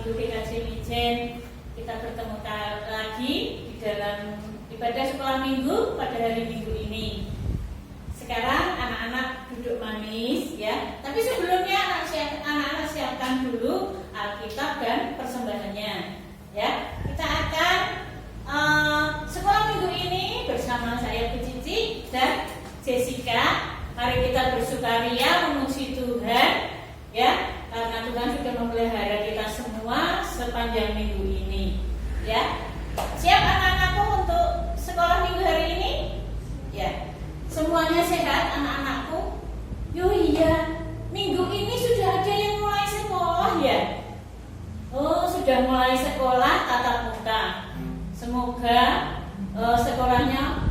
Minggu GKJ Mijen. Kita bertemu lagi di dalam ibadah sekolah minggu pada hari Minggu ini. Sekarang anak-anak duduk manis ya. Tapi sebelumnya anak-anak siapkan dulu Alkitab dan persembahannya ya. Kita akan sekolah minggu ini bersama saya Bu Cici dan Jessica. Mari kita bersukaria memuji Tuhan ya, karena Tuhan sudah memelihara kita semua sepanjang minggu ini ya. Siap anak-anakku untuk sekolah minggu hari ini? Ya. Semuanya sehat anak-anakku? Yo iya, minggu ini sudah ada yang mulai sekolah ya. Oh, sudah mulai sekolah tatap muka. Semoga sekolahnya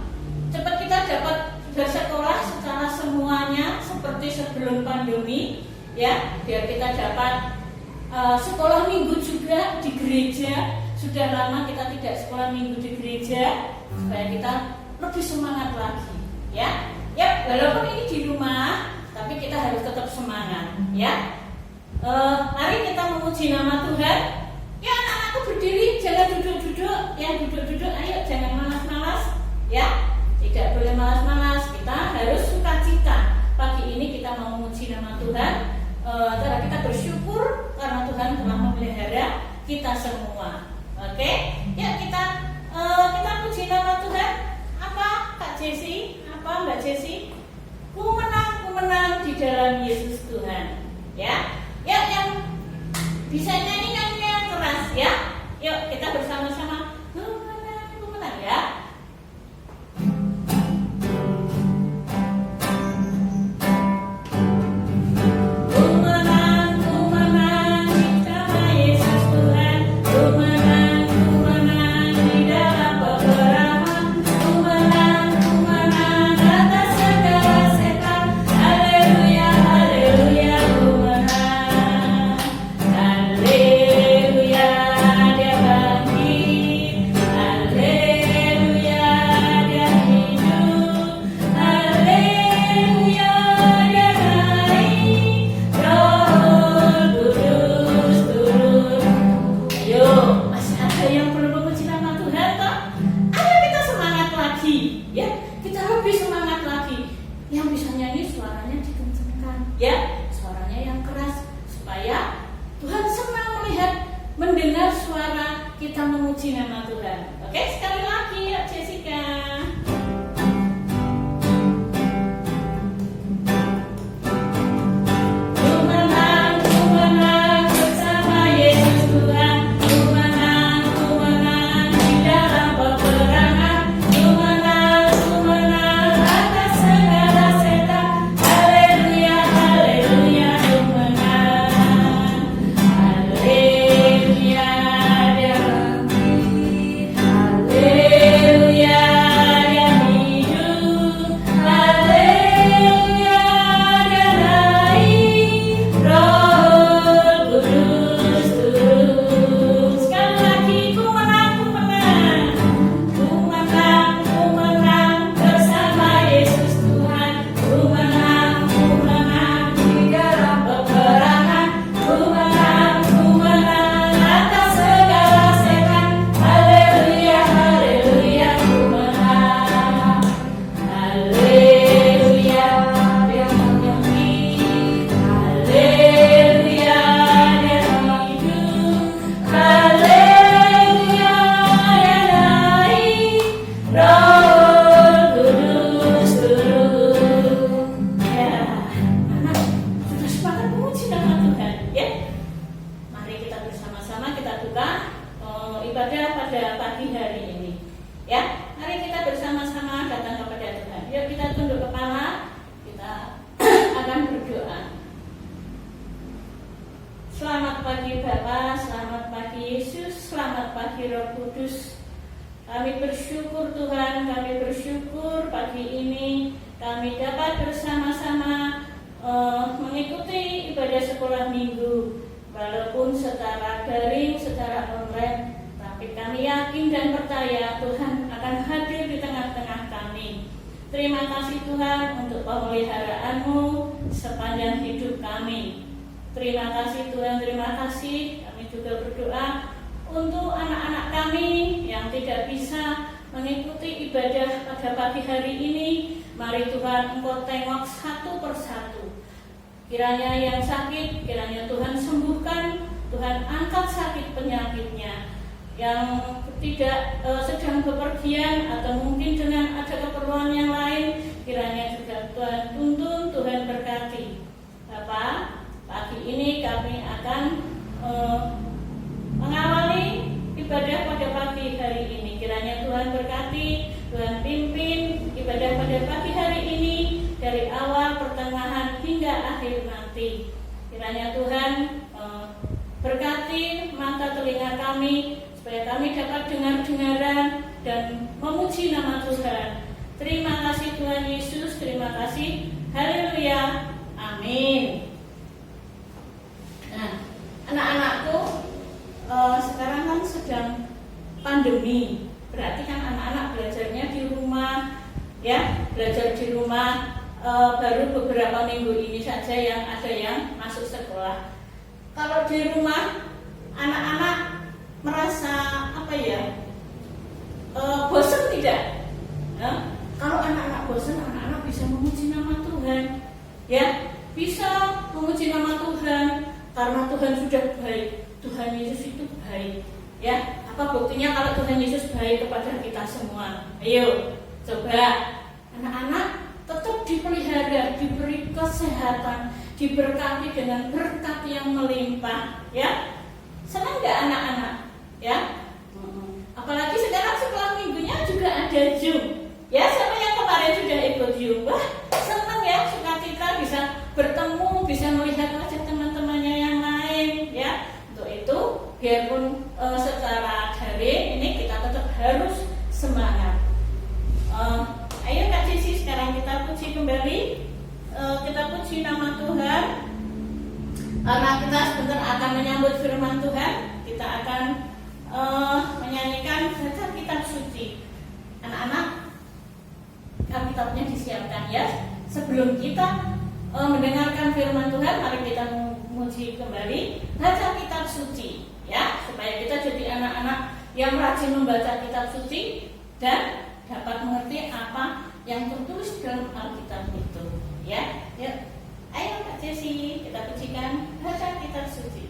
cepat kita dapat bersekolah secara semuanya seperti sebelum pandemi ya, biar kita dapat sekolah minggu juga di gereja. Sudah lama kita tidak sekolah minggu di gereja, supaya kita lebih semangat lagi ya. Ya, walaupun ini di rumah, tapi kita harus tetap semangat ya. Mari kita memuji nama Tuhan. Ya, anak-anakku berdiri, jangan duduk-duduk. Yang duduk-duduk, ayo jangan malas-malas ya. Tidak boleh malas-malas, kita harus sukacita. Pagi ini kita mau memuji nama Tuhan, karena kita bersyukur karena Tuhan telah memelihara kita semua. Oke, ya kita puji nama Tuhan. Apa Kak Jessi? Apa Mbak Jessi? Ku menang di dalam Yesus Tuhan. Ya, ya yang bisa nyanyi yang keras ya. Yuk kita bersama-sama ku menang ya. Mendengar suara kita memuji nama Tuhan. Oke, sekali lagi ya Jessica. Selamat pagi Bapa, selamat pagi Yesus, selamat pagi Roh Kudus. Kami bersyukur Tuhan, kami bersyukur pagi ini kami dapat bersama-sama mengikuti ibadah sekolah minggu. Walaupun secara daring, secara online, tapi kami yakin dan percaya Tuhan akan hadir di tengah-tengah kami. Terima kasih Tuhan untuk pemeliharaanmu sepanjang hidup kami. Terima kasih Tuhan, terima kasih. Kami juga berdoa untuk anak-anak kami yang tidak bisa mengikuti ibadah pada pagi hari ini. Mari Tuhan Engkau tengok satu persatu. Kiranya yang sakit, kiranya Tuhan sembuhkan, Tuhan angkat sakit penyakitnya. Yang tidak sedang bepergian atau mungkin dengan ada keperluan yang lain, kiranya juga Tuhan tuntun, Tuhan berkati. Bapak, pagi ini kami akan mengawali ibadah pada pagi hari ini. Kiranya Tuhan berkati, Tuhan pimpin ibadah pada pagi hari ini dari awal, pertengahan hingga akhir nanti. Kiranya Tuhan berkati mata telinga kami supaya kami dapat dengar-dengaran dan memuji nama Tuhan. Terima kasih Tuhan Yesus, terima kasih. Haleluya. Amin. Nah, anak-anakku, sekarang kan sedang pandemi. Berarti kan anak-anak belajarnya di rumah, ya, belajar di rumah. Baru beberapa minggu ini saja yang ada yang masuk sekolah. Kalau di rumah, anak-anak merasa apa ya? Bosan tidak? Ya? Kalau anak-anak bosan, anak-anak bisa memuji nama Tuhan, ya, bisa memuji nama Tuhan karena Tuhan sudah baik. Tuhan Yesus itu baik, ya. Apa buktinya kalau Tuhan Yesus baik kepada kita semua? Ayo, coba anak-anak tetap dipelihara, diberi kesehatan, diberkati dengan berkat yang melimpah, ya. Senang nggak anak-anak, ya? Apalagi sekarang sekolah minggunya juga ada Zoom, ya. Siapa yang kemarin sudah ikut Zoom? Wah, senang ya, sukacita bisa bertemu, bisa melihat wajah teman-temannya yang lain, ya. Untuk itu, biarpun secara daring ini kita tetap harus semangat. Ayo Kak Cici, sekarang kita puji kembali, kita puji nama Tuhan. Karena kita sebentar akan menyambut firman Tuhan, kita akan menyanyikan baca kitab suci. Anak-anak, kitabnya disiapkan ya. Sebelum kita mendengarkan firman Tuhan, mari kita memuji kembali, baca kitab suci, ya, supaya kita jadi anak-anak yang rajin membaca kitab suci dan dapat mengerti apa yang tertulis dalam Alkitab itu, ya. Yuk, ayo Kak Jesi, kita pujikan baca kitab suci.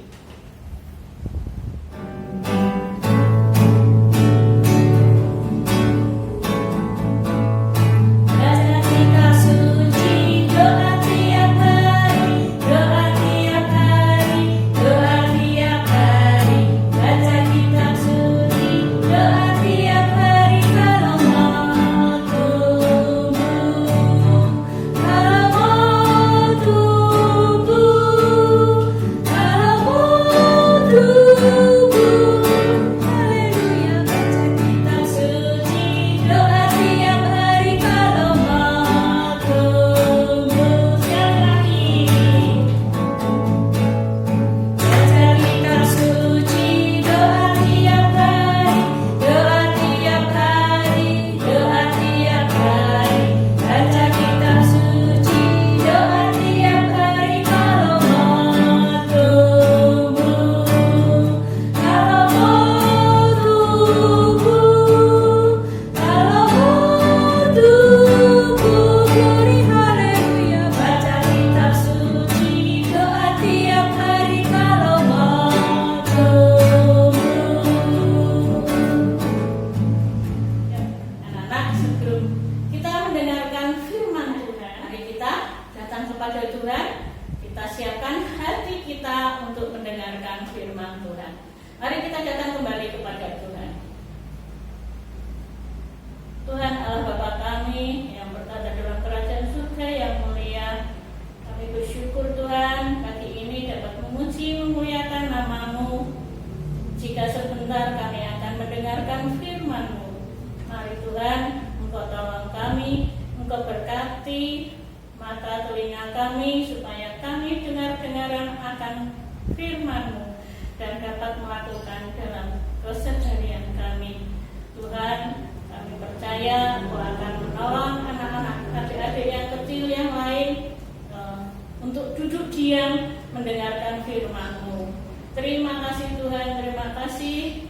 untuk duduk diam mendengarkan firman-Mu. Terima kasih Tuhan, terima kasih.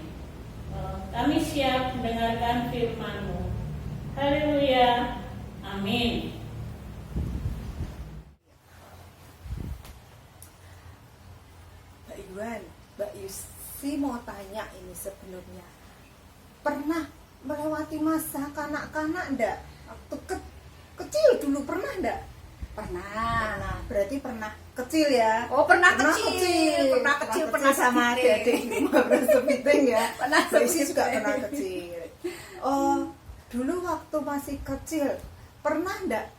Kami siap mendengarkan firman-Mu. Haleluya. Amin. Mbak Yuan, Mbak Yusi mau tanya ini sebelumnya. Pernah melewati masa kanak-kanak enggak? Waktu kecil dulu pernah enggak? Pernah. Berarti pernah kecil ya? Oh, pernah kecil. Pernah sama adik-adik di rumah bersepiting ya. Pernah Mbak Yusi juga pernah kecil. Oh, dulu waktu masih kecil pernah enggak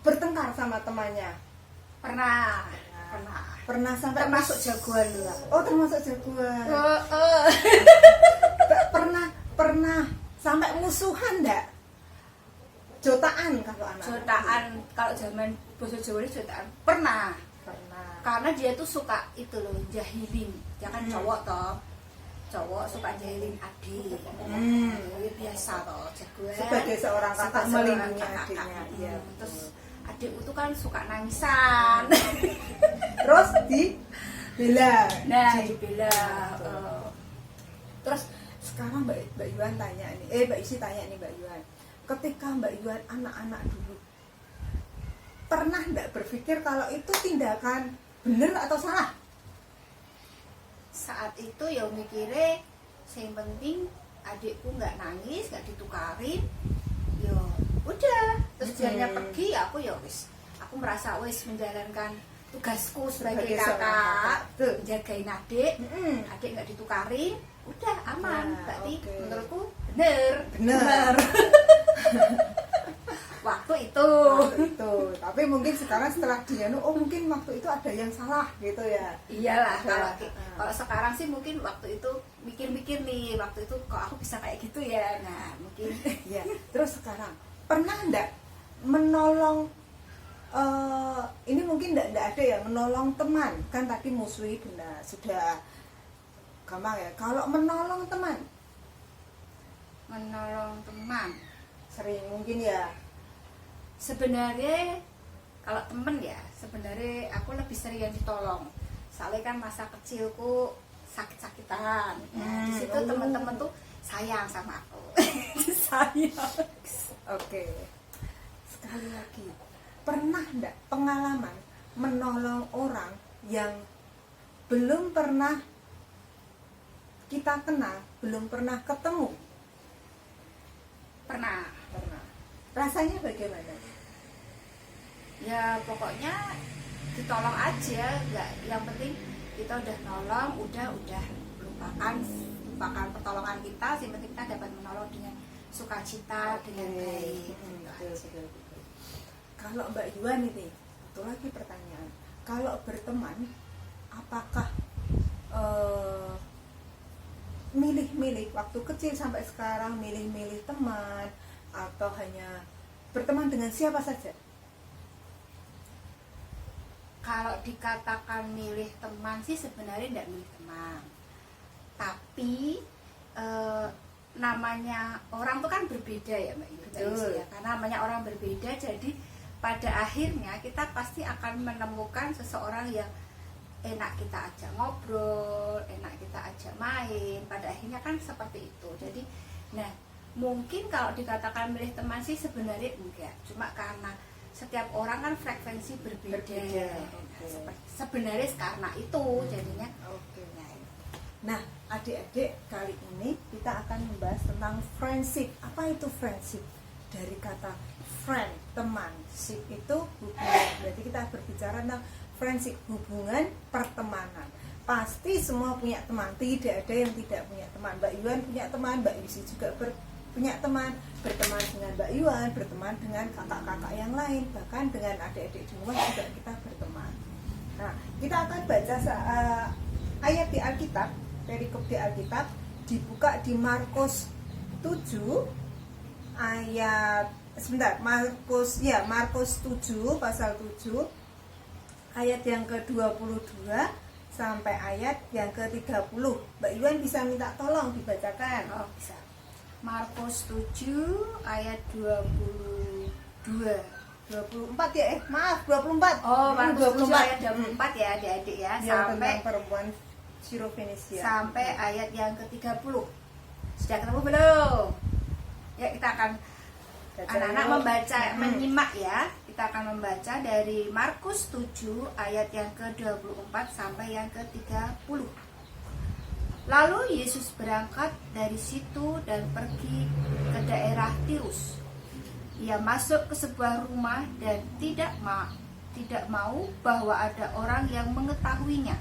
bertengkar sama temannya? Pernah. Pernah sampai Termasuk jagoan dulu. Oh, termasuk jagoan. Pernah sampai musuhan enggak? Jotaan kalau anak. Jotaan kalau zaman bahasa Jawa ini jotaan. Pernah. Karena dia tuh suka itu loh, jahilin. Dia kan cowok toh. Cowok suka jahilin adik. Ya biasa toh, jagoan. Sebagai seorang kakak melindungi adiknya. Iya. Terus adikku tuh kan suka nangisan. Terus dibela. Nah, dibela. Terus sekarang Mbak Yuan tanya nih, Mbak Isi tanya nih Mbak Yuan. Ketika Mbak Yuan anak-anak dulu, pernah nggak berpikir kalau itu tindakan benar atau salah? Saat itu ya mikirnya yang penting adikku nggak nangis, nggak ditukarin, ya udah. Terus dianya pergi, aku ya wis, aku merasa wis menjalankan tugasku sebagai kakak, jagain adik, adik nggak ditukarin, udah aman. Berarti menurutku bener. Waktu itu. Tapi mungkin sekarang setelah dia, mungkin waktu itu ada yang salah gitu ya. Iyalah, kalau sekarang sih mungkin waktu itu mikir-mikir nih, waktu itu kok aku bisa kayak gitu ya. Nah, mungkin ya. Terus sekarang pernah enggak menolong ini mungkin enggak ada ya, menolong teman. Kan tadi musuhi benar, sudah gampang ya. Kalau menolong teman sering mungkin ya. Sebenarnya kalau temen ya, sebenarnya aku lebih sering yang ditolong. Soalnya kan masa kecilku sakit-sakitan. Nah, di situ teman-teman tuh sayang sama aku. Sayang. Oke. Sekali lagi, pernah enggak pengalaman menolong orang yang belum pernah kita kenal, belum pernah ketemu? Pernah. Rasanya bagaimana? Ya pokoknya ditolong aja, nggak, yang penting kita udah nolong, udah lupakan pertolongan kita, yang penting kita dapat menolong dengan sukacita, dengan baik. Betul. Kalau Mbak Yuan ini, satu lagi pertanyaan, kalau berteman apakah milih-milih waktu kecil sampai sekarang, milih-milih teman atau hanya berteman dengan siapa saja? Kalau dikatakan milih teman sih sebenarnya tidak milih teman, tapi namanya orang tuh kan berbeda ya Mbak Yu, ya. Karena namanya orang berbeda, jadi pada akhirnya kita pasti akan menemukan seseorang yang enak kita ajak ngobrol, enak kita ajak main. Pada akhirnya kan seperti itu. Jadi, nah mungkin kalau dikatakan milih teman sih sebenarnya enggak, cuma karena setiap orang kan frekuensi berbeda. Sebenarnya karena itu jadinya. Nah, adik-adik, kali ini kita akan membahas tentang friendship. Apa itu friendship? Dari kata friend, teman, ship itu hubungan. Berarti kita berbicara tentang friendship, hubungan pertemanan. Pasti semua punya teman, tidak ada yang tidak punya teman. Mbak Yuan punya teman, Mbak Yusi juga punya teman, berteman dengan Mbak Yuan, berteman dengan kakak-kakak yang lain, bahkan dengan adik-adik di rumah juga kita berteman. Nah, kita akan baca ayat di Alkitab, perikop di Alkitab, dibuka di Markus 7 ayat Markus 7 pasal 7 ayat yang ke-22 sampai ayat yang ke-30. Mbak Yuan bisa minta tolong dibacakan? Oh, bisa. Markus 7 ayat 22. 24 ya, maaf 24. Oh, Markus 7 ayat 24 24 ya adik-adik ya, yang sampai tentang perempuan Sirofenisia. sampai ayat yang ke-30. Sudah ketemu belum? Ya, kita akan anak-anak membaca, menyimak ya. Kita akan membaca dari Markus 7 ayat yang ke-24 sampai yang ke-30. Lalu Yesus berangkat dari situ dan pergi ke daerah Tirus. Ia masuk ke sebuah rumah dan tidak mau bahwa ada orang yang mengetahuinya.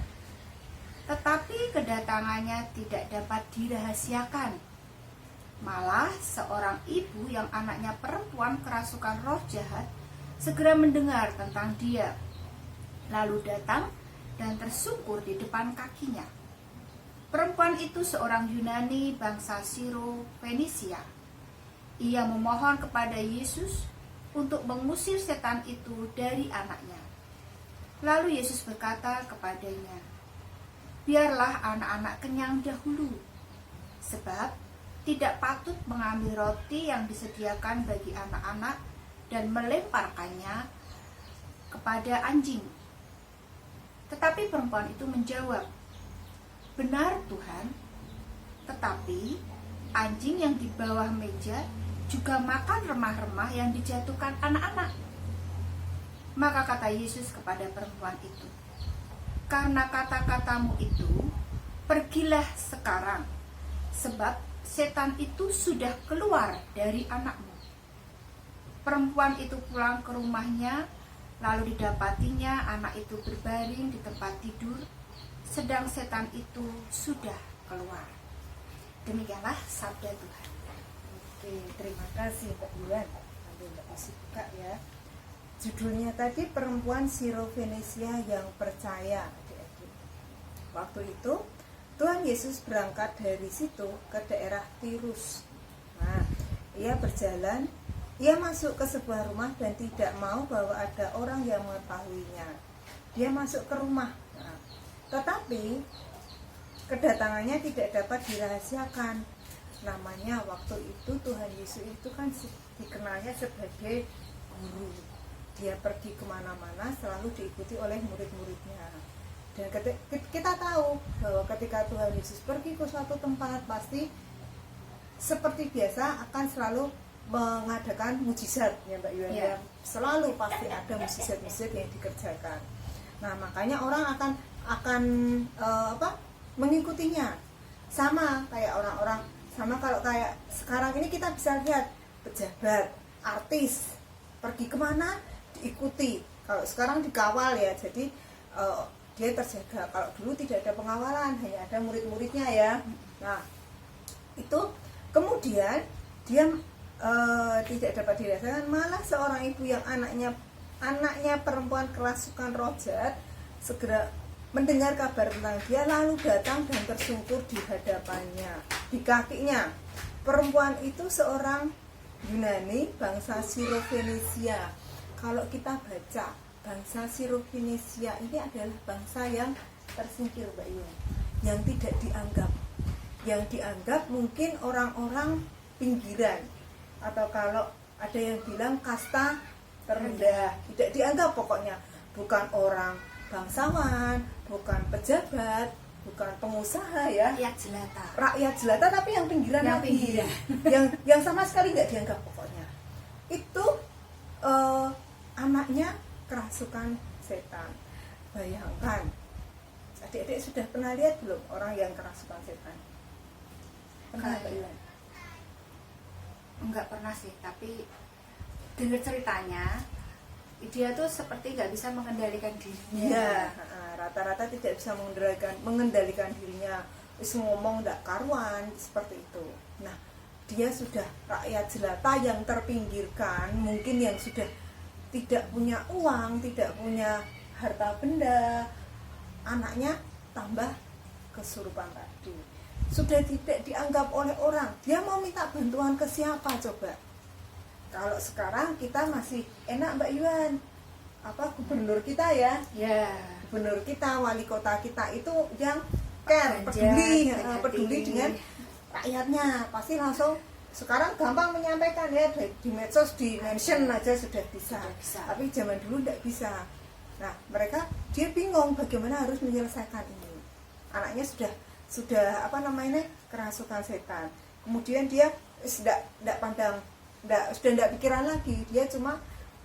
Tetapi kedatangannya tidak dapat dirahasiakan. Malah seorang ibu yang anaknya perempuan kerasukan roh jahat segera mendengar tentang dia, lalu datang dan tersungkur di depan kakinya. Perempuan itu seorang Yunani bangsa Sirofenisia. Ia memohon kepada Yesus untuk mengusir setan itu dari anaknya. Lalu Yesus berkata kepadanya, "Biarlah anak-anak kenyang dahulu, sebab tidak patut mengambil roti yang disediakan bagi anak-anak dan melemparkannya kepada anjing." Tetapi perempuan itu menjawab, "Benar Tuhan, tetapi anjing yang di bawah meja juga makan remah-remah yang dijatuhkan anak-anak." Maka kata Yesus kepada perempuan itu, "Karena kata-katamu itu, pergilah sekarang, sebab setan itu sudah keluar dari anakmu." Perempuan itu pulang ke rumahnya, lalu didapatinya anak itu berbaring di tempat tidur, sedang setan itu sudah keluar. Demikianlah sabda Tuhan. Oke, terima kasih Mbak Yuan. Nanti Mbak Isi buka ya. Judulnya tadi perempuan Sirofenisia yang percaya. Adik-adik. Waktu itu Tuhan Yesus berangkat dari situ ke daerah Tirus. Nah, ia berjalan, ia masuk ke sebuah rumah dan tidak mau bahwa ada orang yang mengetahuinya. Dia masuk ke rumah. Nah, tetapi kedatangannya tidak dapat dirahasiakan. Namanya waktu itu Tuhan Yesus itu kan dikenalnya sebagai guru. Dia pergi kemana-mana selalu diikuti oleh murid-muridnya. Dan kita tahu bahwa ketika Tuhan Yesus pergi ke suatu tempat, pasti seperti biasa akan selalu mengadakan mujizat ya Mbak Yuan. Ya. Selalu pasti ada mujizat-mujizat yang dikerjakan. Nah, makanya orang akan mengikutinya. Sama kayak orang-orang, sama kalau kayak sekarang ini kita bisa lihat pejabat, artis pergi kemana diikuti. Kalau sekarang dikawal ya, jadi dia terjaga. Kalau dulu tidak ada pengawalan, hanya ada murid-muridnya ya. Nah, itu kemudian dia tidak dapat dirasakan, malah seorang ibu yang anaknya perempuan kerasukan roh jahat segera mendengar kabar tentang dia, lalu datang dan tersungkur di hadapannya, di kakinya. Perempuan itu seorang Yunani bangsa Sirofenisia. Kalau kita baca bangsa Sirofenisia ini adalah bangsa yang tersingkir Mbak Yun, yang tidak dianggap. Yang dianggap mungkin orang-orang pinggiran, atau kalau ada yang bilang kasta terendah, tidak dianggap pokoknya. Bukan orang bangsawan, bukan pejabat, bukan pengusaha ya. Rakyat jelata. Rakyat jelata tapi yang pinggiran Yang lagi. pinggiran. yang sama sekali nggak dianggap pokoknya. Itu anaknya kerasukan setan. Bayangkan, adik-adik sudah pernah lihat belum orang yang kerasukan setan? Pernah Mbak Yuan? Enggak pernah sih, tapi dengar ceritanya dia tuh seperti nggak bisa mengendalikan dirinya. Iya, rata-rata tidak bisa mengendalikan dirinya. Wis ngomong nggak karuan seperti itu. Nah, dia sudah rakyat jelata yang terpinggirkan, mungkin yang sudah tidak punya uang, tidak punya harta benda. Anaknya tambah kesurupan tadi. Sudah tidak dianggap oleh orang. Dia mau minta bantuan ke siapa coba? Kalau sekarang kita masih enak Mbak Yuan, gubernur kita ya, gubernur kita, wali kota kita itu yang care, peduli dengan rakyatnya, pasti langsung sekarang gampang menyampaikan ya, di medsos, di mention aja sudah bisa. Sudah bisa. Tapi zaman dulu tidak bisa. Nah, dia bingung bagaimana harus menyelesaikan ini. Anaknya sudah apa namanya, kerasukan setan. Kemudian dia tidak pandang, sudah tidak pikiran lagi, dia cuma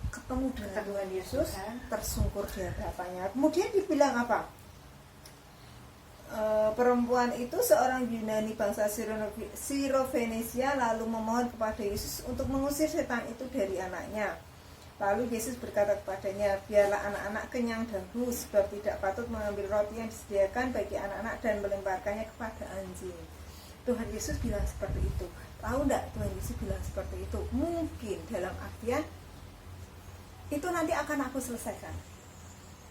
ketemu dengan Tuhan Yesus, tersungkur di hadapannya. Kemudian dibilang apa? Perempuan itu seorang Yunani bangsa Sirofenisia lalu memohon kepada Yesus untuk mengusir setan itu dari anaknya. Lalu Yesus berkata kepadanya, biarlah anak-anak kenyang dan haus, sebab tidak patut mengambil roti yang disediakan bagi anak-anak dan melemparkannya kepada anjing. Tuhan Yesus bilang seperti itu. Tahu enggak Tuhan Yesus bilang seperti itu? Mungkin dalam artian itu nanti akan aku selesaikan.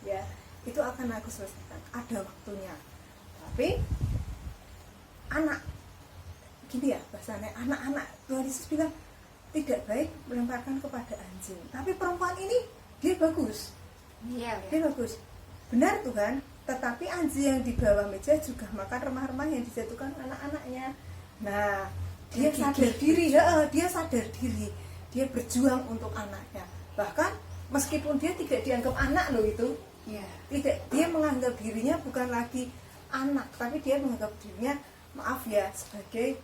Ya, itu akan aku selesaikan. Ada waktunya. Tapi anak, gini ya bahasanya, anak-anak, Tuhan Yesus bilang tidak baik melemparkan kepada anjing. Tapi perempuan ini dia bagus. Iya, Dia bagus. Benar Tuhan, tetapi anjing yang di bawah meja juga makan remah-remah yang dijatuhkan anak-anaknya. Nah, dia sadar diri, dia sadar diri. Dia berjuang untuk anaknya. Bahkan meskipun dia tidak dianggap anak loh itu. Iya. Tidak, dia menganggap dirinya bukan lagi anak, tapi dia menganggap dirinya, maaf ya, sebagai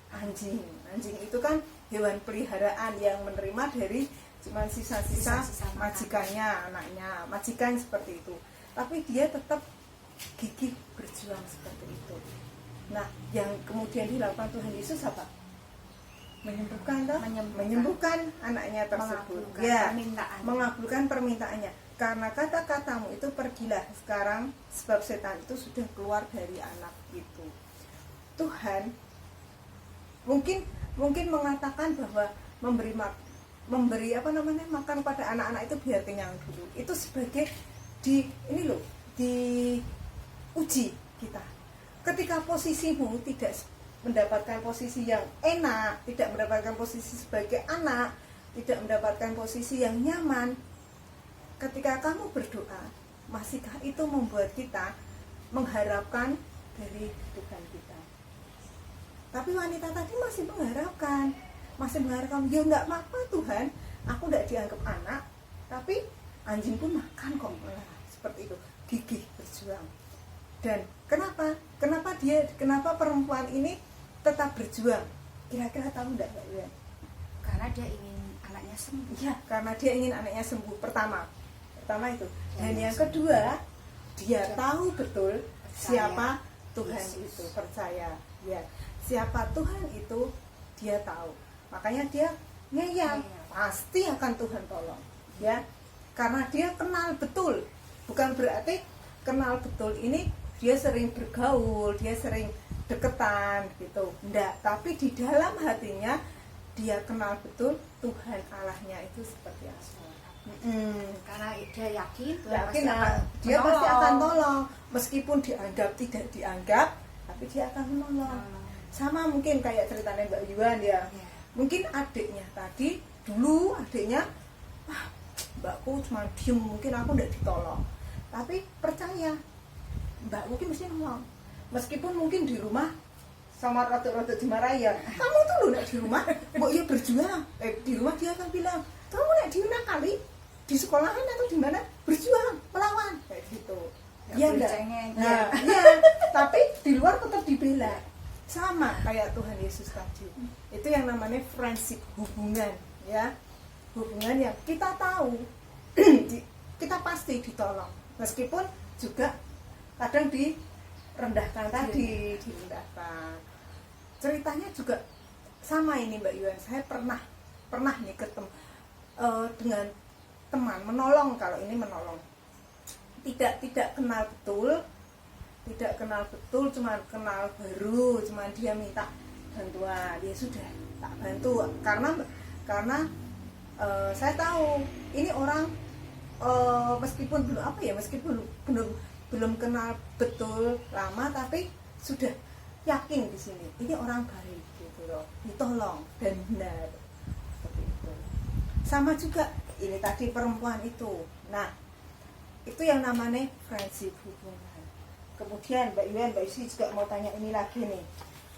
anjing. Anjing itu kan hewan peliharaan yang menerima dari cuma sisa-sisa majikannya, anaknya, majikan seperti itu. Tapi dia tetap gigih berjuang seperti itu. Nah, yang kemudian dilakukan Tuhan Yesus apa? Menyembuhkan anaknya tersebut. Mengabulkan permintaannya. Karena kata-katamu itu pergilah sekarang, sebab setan itu sudah keluar dari anak itu. Tuhan mungkin mengatakan bahwa memberi apa namanya, makan pada anak-anak itu biar kenyang dulu. Itu sebagai diuji kita. Ketika posisimu tidak mendapatkan posisi yang enak, tidak mendapatkan posisi sebagai anak, tidak mendapatkan posisi yang nyaman, ketika kamu berdoa, masihkah itu membuat kita mengharapkan dari Tuhan kita? Tapi wanita tadi masih mengharapkan, ya enggak apa-apa Tuhan, aku enggak dianggap anak, tapi anjing pun makan kok. Nah, seperti itu, gigih berjuang. Dan kenapa perempuan ini tetap berjuang? Kira-kira tahu enggak Mbak Yuan? Karena dia ingin anaknya sembuh. Ya, karena dia ingin anaknya sembuh. Pertama itu. Dan yang kedua, dia tahu betul siapa Tuhan itu, percaya. Ya, siapa Tuhan itu dia tahu. Makanya dia ngeyel, pasti akan Tuhan tolong. Ya, karena dia kenal betul. Bukan berarti kenal betul ini dia sering bergaul, dia sering deketan gitu. Enggak, tapi di dalam hatinya dia kenal betul Tuhan Allahnya itu seperti apa. Karena dia yakin dia pasti akan tolong, meskipun dianggap tidak dianggap, tapi dia akan menolong. Sama mungkin kayak ceritanya Mbak Yuan ya. Mungkin adiknya tadi, dulu adiknya, mbakku cuma diem, mungkin aku tidak ditolong. Tapi percaya, mbak mungkin mesti nolong. Meskipun mungkin di rumah sama rada-rada dimarahi ya, kamu tuh lu nek di rumah, mbak ya berjuang. Di rumah dia akan bilang, kamu nek diunak kali di sekolahan atau di mana berjuang melawan kayak gitu. Ya enggak. Nah, ya, tapi di luar tetap dibela. Sama kayak Tuhan Yesus tadi. Itu yang namanya friendship, hubungan, ya. Hubungan yang kita tahu kita pasti ditolong. Meskipun juga kadang direndahkan tadi, direndahkan. Ceritanya juga sama ini Mbak Yuan. Saya pernah nih ketemu dengan teman menolong, kalau ini menolong tidak kenal betul, cuma kenal baru, cuma dia minta bantuan, ya sudah tak bantu karena saya tahu ini orang meskipun belum kenal betul lama, tapi sudah yakin di sini ini orang baik gitu loh, ditolong dan benar seperti itu. Sama juga ini tadi perempuan itu. Nah, itu yang namanya friendship, hubungan. Kemudian Mbak Yuan, Mbak Isi juga mau tanya ini lagi nih.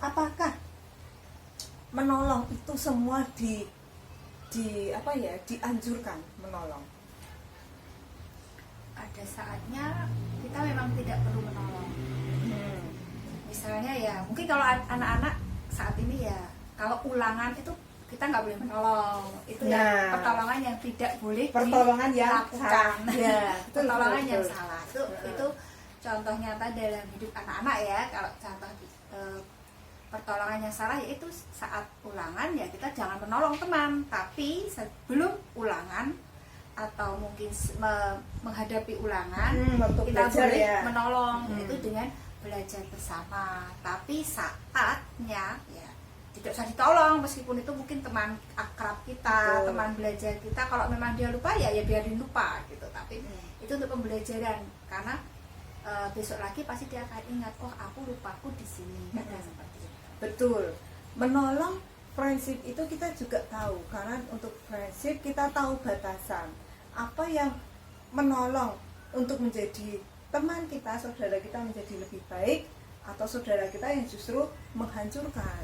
Apakah menolong itu semua di apa ya, dianjurkan menolong? Ada saatnya kita memang tidak perlu menolong. Misalnya ya mungkin kalau anak-anak saat ini ya, kalau ulangan itu kita nggak boleh menolong, itu ya Nah. pertolongan yang tidak boleh Pertolongan yang dilakukan. salah. Ya, betul, Pertolongan betul, yang betul. salah itu contoh nyata dalam hidup anak-anak ya. Kalau contoh pertolongan yang salah yaitu saat ulangan ya kita jangan menolong teman, tapi sebelum ulangan atau mungkin menghadapi ulangan Waktu kita belajar boleh ya. menolong itu dengan belajar bersama. Tapi saatnya ya tidak usah ditolong, meskipun itu mungkin teman akrab kita, Betul. teman belajar kita. Kalau memang dia lupa ya biarin lupa gitu. Tapi itu untuk pembelajaran, karena besok lagi pasti dia akan ingat, oh aku lupaku di sini. Kata seperti itu. Betul. Menolong friendship itu kita juga tahu, karena untuk friendship kita tahu batasan. Apa yang menolong untuk menjadi teman kita, saudara kita menjadi lebih baik, atau saudara kita yang justru menghancurkan.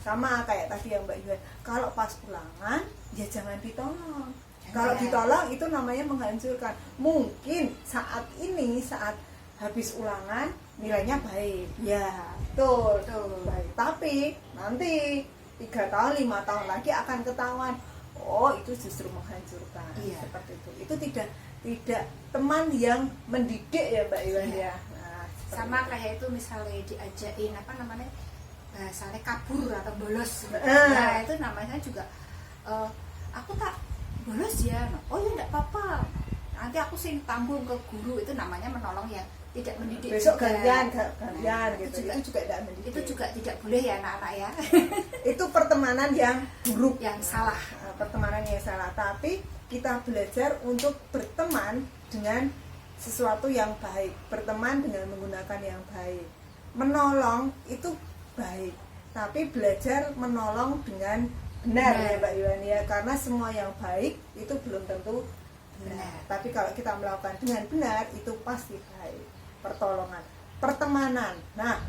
Sama kayak tadi yang Mbak Yuan, kalau pas ulangan ya jangan ditolong. Kalau ditolong itu namanya menghancurkan. Mungkin saat ini, saat habis ulangan nilainya baik, ya betul, baik. Tapi nanti 3 tahun, 5 tahun lagi akan ketahuan, oh itu justru menghancurkan. Iya. Seperti itu tidak teman yang mendidik ya Mbak Iwan Iya. ya. Nah, seperti Sama itu. kayak itu misalnya diajakin apa namanya, bahasanya kabur atau bolos gitu. Ah. Nah itu namanya juga aku tak bolos ya, oh ya enggak apa-apa, nanti aku sing tanggung ke guru. Itu namanya menolong yang tidak mendidik. Besok juga. gantian Nah, gitu. Itu juga tidak mendidik. itu juga tidak boleh ya anak-anak ya. Itu pertemanan yang buruk, Yang salah. Pertemanan yang salah. Tapi kita belajar untuk berteman dengan sesuatu yang baik, berteman dengan menggunakan yang baik. Menolong itu baik, tapi belajar menolong dengan benar ya Mbak Yuani ya, karena semua yang baik itu belum tentu benar. Tapi kalau kita melakukan dengan benar itu pasti baik. Pertolongan, pertemanan. Nah,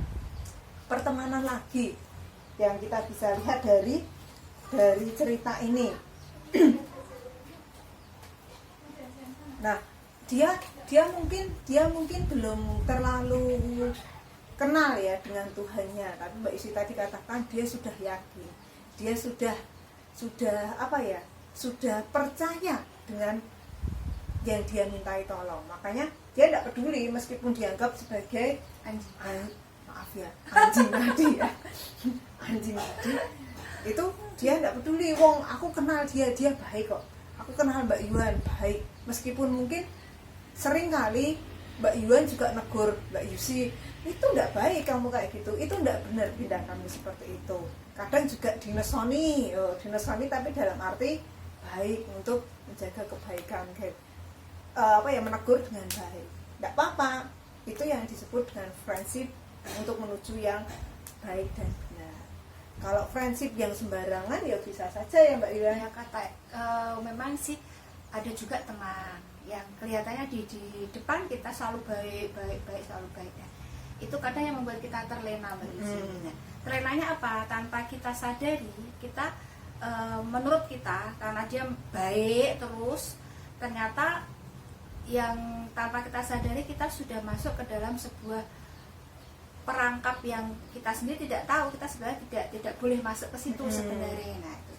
pertemanan lagi yang kita bisa lihat dari cerita ini. Nah, dia mungkin belum terlalu kenal ya dengan Tuhannya, tapi Mbak Isi tadi katakan dia sudah yakin, dia sudah apa ya, sudah percaya dengan yang dia mintai tolong. Makanya dia tidak peduli meskipun dianggap sebagai anjing tadi ya, anjing tadi itu dia tidak peduli. Wong aku kenal dia baik kok, aku kenal Mbak Yuan baik, meskipun mungkin sering kali Mbak Yuan juga negur Mbak Yusi, itu tidak baik kamu kayak gitu, itu tidak benar tindakanmu seperti itu. Kadang juga dinesoni tapi dalam arti baik, untuk menjaga kebaikan, apa ya, menegur dengan baik. Tidak apa-apa, itu yang disebut dengan friendship untuk menuju yang baik dan benar. Kalau friendship yang sembarangan ya bisa saja ya Mbak Yuan. Ya kata memang sih ada juga teman yang kelihatannya di depan kita selalu baik selalu baik ya. Itu kadang yang membuat kita terlena Mbak Yusi. Terlenanya apa? Tanpa kita sadari, kita menurut kita karena dia baik terus, ternyata yang tanpa kita sadari kita sudah masuk ke dalam sebuah perangkap yang kita sendiri tidak tahu. Kita sebenarnya tidak boleh masuk ke situ sebenarnya. Nah, itu.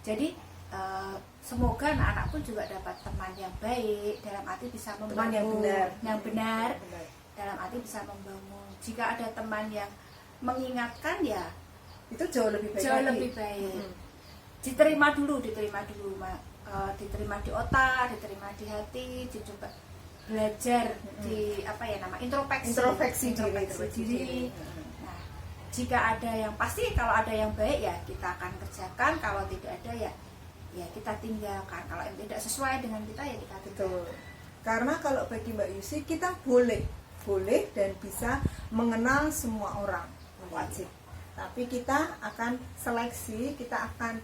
Jadi semoga anak-anak pun juga dapat teman yang baik, dalam arti bisa membangun, yang benar, dalam arti bisa membangun. Jika ada teman yang mengingatkan ya itu jauh lebih baik. Lebih baik. Diterima dulu, diterima di otak, diterima di hati, dicoba belajar di apa ya nama introspeksi diri. Nah, jika ada yang pasti, kalau ada yang baik ya kita akan kerjakan, kalau tidak ada ya kita tinggalkan. Kalau yang tidak sesuai dengan kita ya kita tinggalkan. Karena kalau bagi Mbak Yusi, kita boleh dan bisa mengenal semua orang, wajib. Tapi kita akan seleksi, kita akan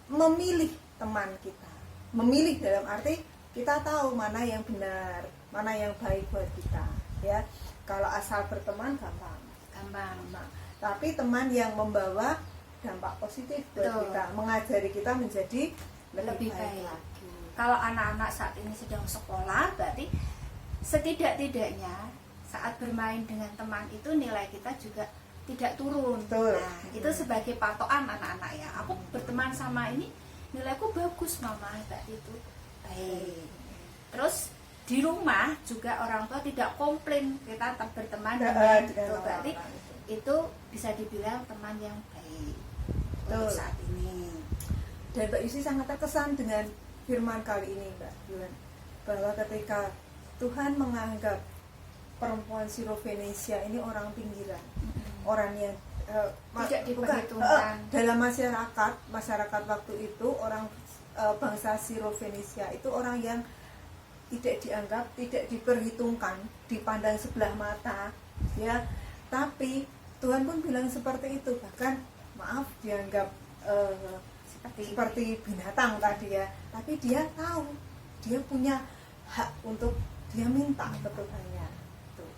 memilih teman kita. Memilih dalam arti kita tahu mana yang benar, mana yang baik buat kita, ya. Kalau asal berteman gampang. Tapi teman yang membawa dampak positif buat Betul. kita, mengajari kita menjadi lebih Lebih baik baik. lagi. Kalau anak-anak saat ini sedang sekolah, berarti setidak-tidaknya saat bermain dengan teman itu nilai kita juga tidak turun. Betul. Nah, itu sebagai patokan anak-anak ya. Aku berteman sama ini, nilaiku bagus mama, berarti itu baik. Terus di rumah juga orang tua tidak komplain kita tetap berteman dengan itu, berarti orang-orang itu. itu bisa dibilang teman yang baik Betul. untuk saat ini. Dan Mbak Yusi sangat terkesan dengan firman kali ini, Mbak Yulan, bahwa ketika Tuhan menganggap perempuan Sirofenesia ini orang pinggiran, orang yang Tidak bukan, diperhitungkan. dalam masyarakat waktu itu orang bangsa Sirofenesia itu orang yang tidak dianggap, tidak diperhitungkan, dipandang sebelah mata, ya. Tapi Tuhan pun bilang seperti itu, bahkan maaf dianggap seperti binatang tadi ya, tapi dia tahu, dia punya hak untuk dia minta ke Tuhannya. Tuh.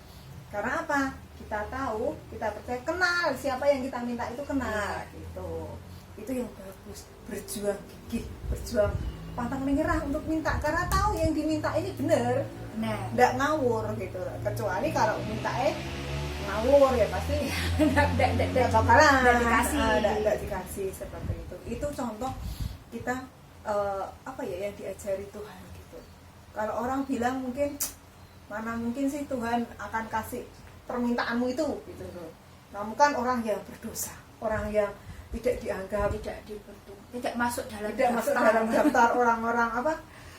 Karena apa? Kita tahu, kita percaya, kenal siapa yang kita minta itu kenal, gitu. Itu yang bagus, berjuang gigih, berjuang pantang menyerah untuk minta, karena tahu yang diminta ini benar, Nah, nggak ngawur gitu. Kecuali kalau minta ngawur ya pasti nggak bakalan nggak dikasih seperti itu. Itu contoh kita apa ya yang diajari Tuhan gitu. Kalau orang bilang mungkin mana mungkin sih Tuhan akan kasih permintaanmu itu gitu loh. Kamu kan orang yang berdosa, orang yang tidak dianggap, tidak masuk dalam daftar orang-orang apa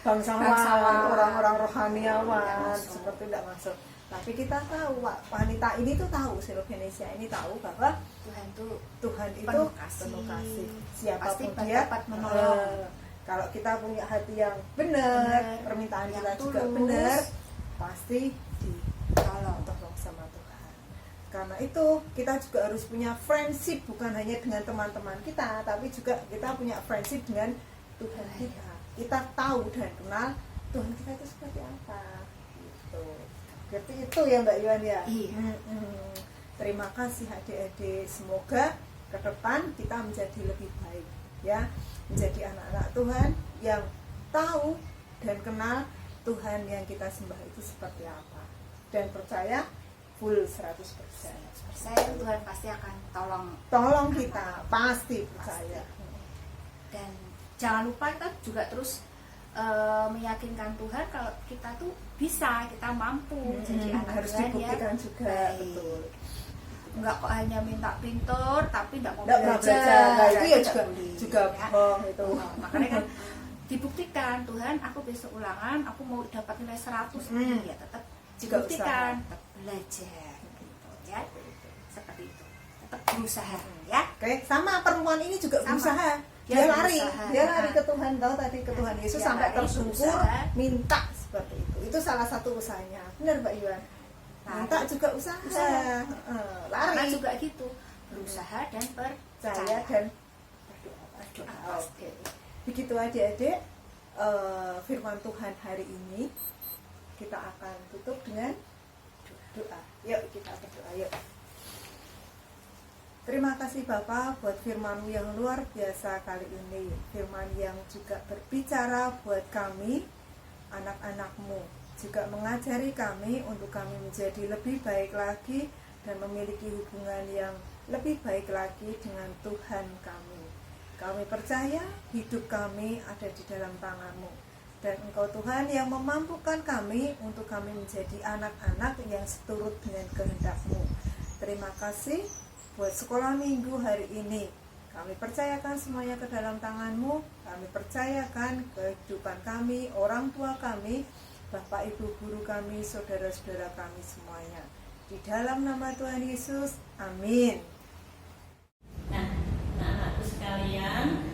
bangsawan, orang-orang rohaniawan, Tidak seperti tidak masuk. Tapi kita tahu, wanita ini tuh tahu, Sirofenesia ini tahu bahwa Tuhan itu penuh kasih. Siapapun Pasti dia dapat menolong. kalau kita punya hati yang benar, permintaan yang kita juga tulus, benar, pasti ditolong sama Tuhan. Karena itu kita juga harus punya friendship, bukan hanya dengan teman-teman kita, tapi juga kita punya friendship dengan Tuhan kita. Kita tahu dan kenal Tuhan kita itu seperti apa gitu. Berarti itu ya Mbak Yuan ya. Iya. Terima kasih adik-adik, semoga ke depan kita menjadi lebih baik ya, menjadi anak-anak Tuhan yang tahu dan kenal Tuhan yang kita sembah itu seperti apa, dan percaya full 100%. Tuhan pasti akan Tolong kita, pasti percaya. Dan jangan lupa kita juga terus meyakinkan Tuhan kalau kita tuh bisa, kita mampu jadi anak harus Tuhan dibuktikan yang juga, baik. betul. Enggak kok hanya minta pintar tapi enggak mau Nggak pernah belajar. Nah, itu ya juga ya. bohong itu. Makanya kan dibuktikan, Tuhan aku besok ulangan, aku mau dapat nilai 100, ya tetap Juga dibuktikan, usaha. tetap belajar gitu ya. Seperti itu. Tetap berusaha ya. Oke, sama perempuan ini juga Sama. berusaha. Dia Dia berusaha. lari ke Tuhan, tahu tadi ke Tuhan Yesus Dia sampai lari, tersungkur berusaha. minta seperti itu. Itu salah satu usahanya. Benar Mbak Yuan? Minta juga usaha. Karena Lari, juga gitu, berusaha dan percaya dan berdoa. Oke. Begitu adik-adik firman Tuhan hari ini. Kita akan tutup dengan doa. Yuk kita berdoa yuk. Terima kasih Bapak buat firman-Mu yang luar biasa kali ini. Firman yang juga berbicara buat kami, anak-anak-Mu. Juga mengajari kami untuk kami menjadi lebih baik lagi dan memiliki hubungan yang lebih baik lagi dengan Tuhan kami. Kami percaya hidup kami ada di dalam tangan-Mu. Dan Engkau Tuhan yang memampukan kami untuk kami menjadi anak-anak yang seturut dengan kehendak-Mu. Terima kasih buat sekolah minggu hari ini. Kami percayakan semuanya ke dalam tangan-Mu. Kami percayakan kehidupan kami, orang tua kami, Bapak Ibu guru kami, saudara-saudara kami semuanya. Di dalam nama Tuhan Yesus, amin. Nah, anak-anakku sekalian,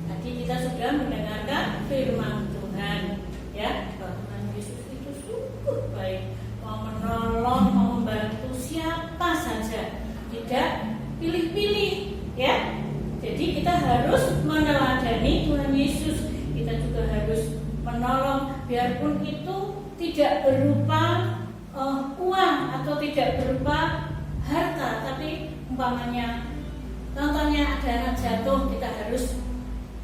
tadi kita sudah mendengarkan firman Tuhan, ya, bahwa Tuhan Yesus itu sungguh baik, mau menolong, mau membantu siapa saja, tidak pilih-pilih, ya. Jadi kita harus meneladani Tuhan Yesus. Kita juga harus menolong, biarpun itu tidak berupa uang atau tidak berupa harta, tapi umpamanya contohnya ada anak jatuh, kita harus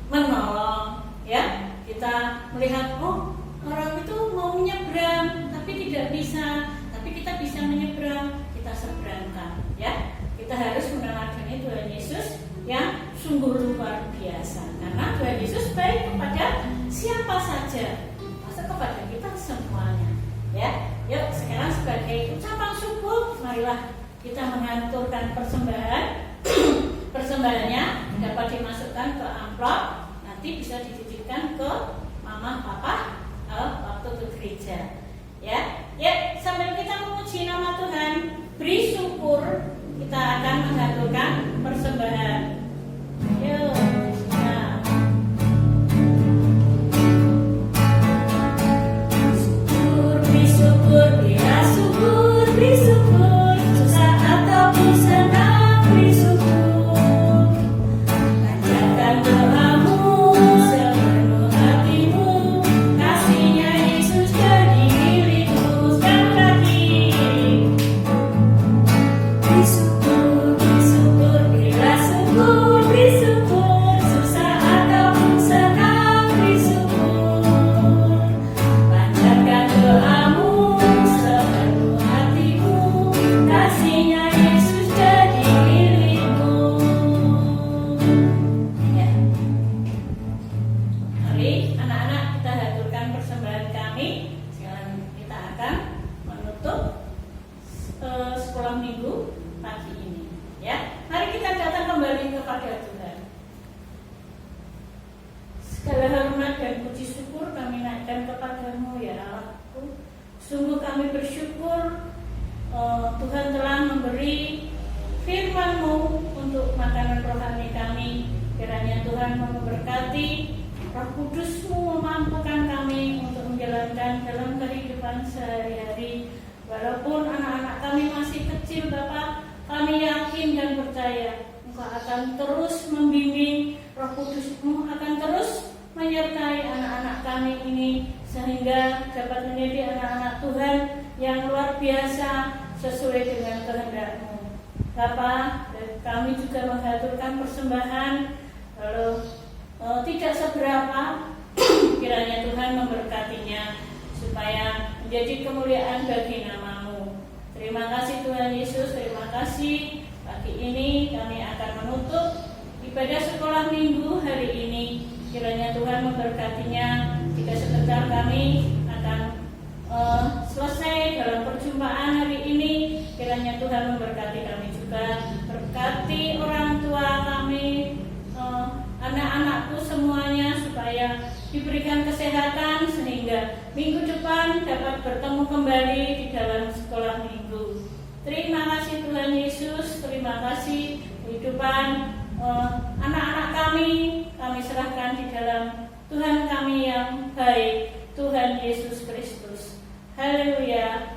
menolong, ya. Kita melihat, oh orang itu mau menyeberang tapi tidak bisa, tapi kita bisa menyeberang, kita seberangkan, ya. Kita harus meneladani Tuhan Yesus yang sungguh luar biasa, karena Tuhan Yesus baik kepada siapa saja, masa kepada kita semuanya, ya. Yuk sekarang sebagai ucapan syukur, marilah kita mengaturkan persembahan. Persembahannya dapat dimasukkan ke amplop, nanti bisa dititipkan ke mama papa waktu ke gereja, ya. Ya, sambil kita memuji nama Tuhan, beri syukur, kita akan mengaturkan persembahan. Yuk, nah. Syukur, beri syukur, bila syukur, beri syukur, susah ataupun senang, beri syukur. Panjatkan doamu sepenuh hatimu, kasihnya Yesus jadi milikmu. Sekarang lagi. Beri syukur, bila syukur, beri syukur, susah ataupun senang, beri syukur. Panjatkan doamu sepenuh hatimu, kasihnya Yesus jadi milikmu. Ya. Mari anak-anak kita haturkan persembahan kami. Sekarang kita akan menutup sekolah minggu pagi ini, ya. Mari kita datang kembali kepada Tuhan. Segala hormat dan puji syukur kami naikkan kepadamu, ya Allahku. Sungguh kami bersyukur Tuhan telah memberi firman-Mu untuk makanan rohani kami. Kiranya Tuhan memberkati, Roh Kudus-Mu memampukan kami untuk menjalankan dalam kehidupan sehari-hari. Walaupun anak-anak kami masih kecil, Bapak, kami yakin dan percaya Engkau akan terus membimbing, Roh Kudus-Mu akan terus menyertai anak-anak kami ini, sehingga dapat menjadi anak-anak Tuhan yang luar biasa sesuai dengan kehendak-Mu. Bapak, kami juga menghaturkan persembahan, lalu tidak seberapa, kiranya Tuhan memberkatinya supaya menjadi kemuliaan bagi nama-Mu. Terima kasih Tuhan Yesus, terima kasih. Pagi ini kami akan menutup ibadah sekolah minggu hari ini. Kiranya Tuhan memberkatinya. Jika sebentar kami akan selesai dalam perjumpaan hari ini, kiranya Tuhan memberkati kami juga. Berkati orang tua kami, anak-anakku semuanya, supaya diberikan kesehatan sehingga minggu depan dapat bertemu kembali di dalam sekolah minggu. Terima kasih Tuhan Yesus, terima kasih kehidupan anak-anak kami serahkan di dalam Tuhan kami yang baik, Tuhan Yesus Kristus. Haleluya.